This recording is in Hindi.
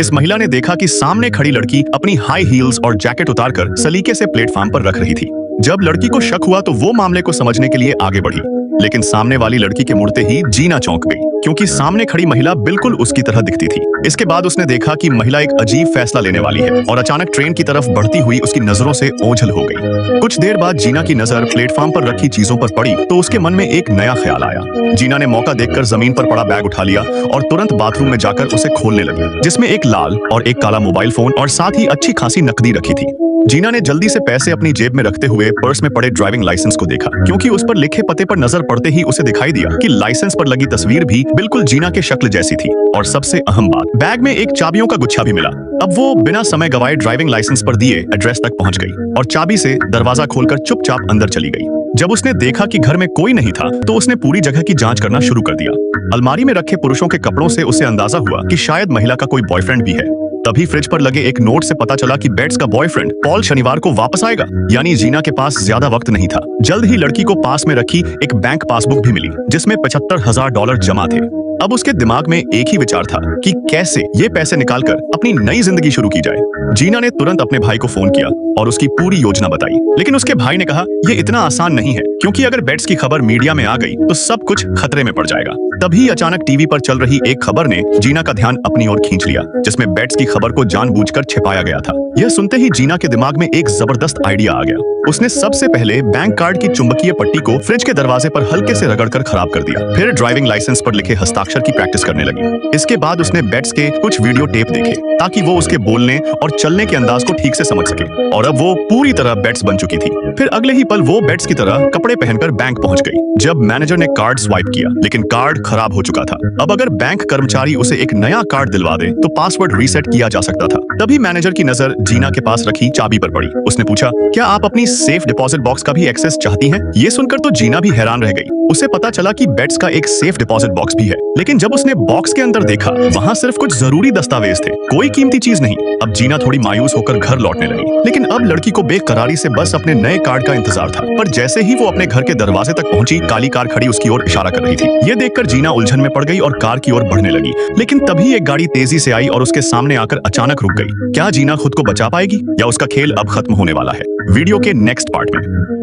इस महिला ने देखा कि सामने खड़ी लड़की अपनी हाई हील्स और जैकेट उतारकर सलीके से प्लेटफॉर्म पर रख रही थी। जब लड़की को शक हुआ तो वो मामले को समझने के लिए आगे बढ़ी, लेकिन सामने वाली लड़की के मुड़ते ही जीना चौंक गई, क्योंकि सामने खड़ी महिला बिल्कुल उसकी तरह दिखती थी। इसके बाद उसने देखा कि महिला एक अजीब फैसला लेने वाली है और अचानक ट्रेन की तरफ बढ़ती हुई उसकी नजरों से ओझल हो गई। कुछ देर बाद जीना की नजर प्लेटफॉर्म पर रखी चीजों पर पड़ी तो उसके मन में एक नया ख्याल आया। जीना ने मौका देखकर जमीन पर पड़ा बैग उठा लिया और तुरंत बाथरूम में जाकर उसे खोलने लगी, जिसमें एक लाल और एक काला मोबाइल फोन और साथ ही अच्छी खासी नकदी रखी थी। जीना ने जल्दी से पैसे अपनी जेब में रखते हुए पर्स में पड़े ड्राइविंग लाइसेंस को देखा, क्योंकि उस पर लिखे पते पर नजर पड़ते ही उसे दिखाई दिया कि लाइसेंस पर लगी तस्वीर भी बिल्कुल जीना के शक्ल जैसी थी। और सबसे अहम बात, बैग में एक चाबियों का गुच्छा भी मिला। अब वो बिना समय गवाए ड्राइविंग लाइसेंस पर दिए एड्रेस तक पहुंच गई और चाबी से दरवाजा खोलकर चुपचाप अंदर चली गई। जब उसने देखा कि घर में कोई नहीं था तो उसने पूरी जगह की जांच करना शुरू कर दिया। अलमारी में रखे पुरुषों के कपड़ों से उसे अंदाजा हुआ कि शायद महिला का कोई बॉयफ्रेंड भी है। तभी फ्रिज पर लगे एक नोट से पता चला कि बेट्स का बॉयफ्रेंड पॉल शनिवार को वापस आएगा, यानी जीना के पास ज्यादा वक्त नहीं था। जल्द ही लड़की को पास में रखी एक बैंक पासबुक भी मिली, जिसमें $75,000 जमा थे। अब उसके दिमाग में एक ही विचार था कि कैसे ये पैसे निकालकर अपनी नई जिंदगी शुरू की जाए। जीना ने तुरंत अपने भाई को फोन किया और उसकी पूरी योजना बताई, लेकिन उसके भाई ने कहा ये इतना आसान नहीं है, क्योंकि अगर बेट्स की खबर मीडिया में आ गई तो सब कुछ खतरे में पड़ जाएगा। तभी अचानक टीवी पर चल रही एक खबर ने जीना का ध्यान अपनी ओर खींच लिया, जिसमें बेट्स की खबर को जानबूझकर छिपाया गया था। यह सुनते ही जीना के दिमाग में एक जबरदस्त आइडिया आ गया। उसने सबसे पहले बैंक कार्ड की चुंबकीय पट्टी को फ्रिज के दरवाजे पर हल्के से रगड़कर खराब कर दिया। फिर ड्राइविंग लाइसेंस पर लिखे हस्ताक्षर की प्रैक्टिस करने लगी। इसके बाद उसने बेट्स के कुछ वीडियो टेप देखे, ताकि वो उसके बोलने और चलने के अंदाज को ठीक से समझ सके। और अब वो पूरी तरह बेट्स बन चुकी थी। फिर अगले ही पल वो बेट्स की तरह कपड़े पहनकर बैंक पहुंच गई। जब मैनेजर ने कार्ड स्वाइप किया, लेकिन कार्ड खराब हो चुका था। अब अगर बैंक कर्मचारी उसे एक नया कार्ड दिलवा दे तो पासवर्ड रीसेट किया जा सकता था। तभी मैनेजर की नजर जीना के पास रखी चाबी पर पड़ी। उसने पूछा, क्या आप अपनी सेफ डिपॉजिट बॉक्स का भी एक्सेस चाहती हैं? ये सुनकर तो जीना भी हैरान रह गई। उसे पता चला कि बेट्स का एक सेफ डिपॉजिट बॉक्स भी है, लेकिन जब उसने बॉक्स के अंदर देखा, वहाँ सिर्फ कुछ जरूरी दस्तावेज थे, कोई कीमती चीज नहीं। अब जीना थोड़ी मायूस होकर घर लौटने लगी, लेकिन अब लड़की को बेकरारी से बस अपने नए कार्ड का इंतजार था। पर जैसे ही वो अपने घर के दरवाजे तक पहुंची, काली कार खड़ी उसकी ओर इशारा कर रही थी। ये देखकर जीना उलझन में पड़ गई और कार की ओर बढ़ने लगी, लेकिन तभी एक गाड़ी तेजी से आई और उसके सामने आकर अचानक रुक गई। क्या जीना खुद को बचा पाएगी या उसका खेल अब खत्म होने वाला है? वीडियो के नेक्स्ट पार्ट में।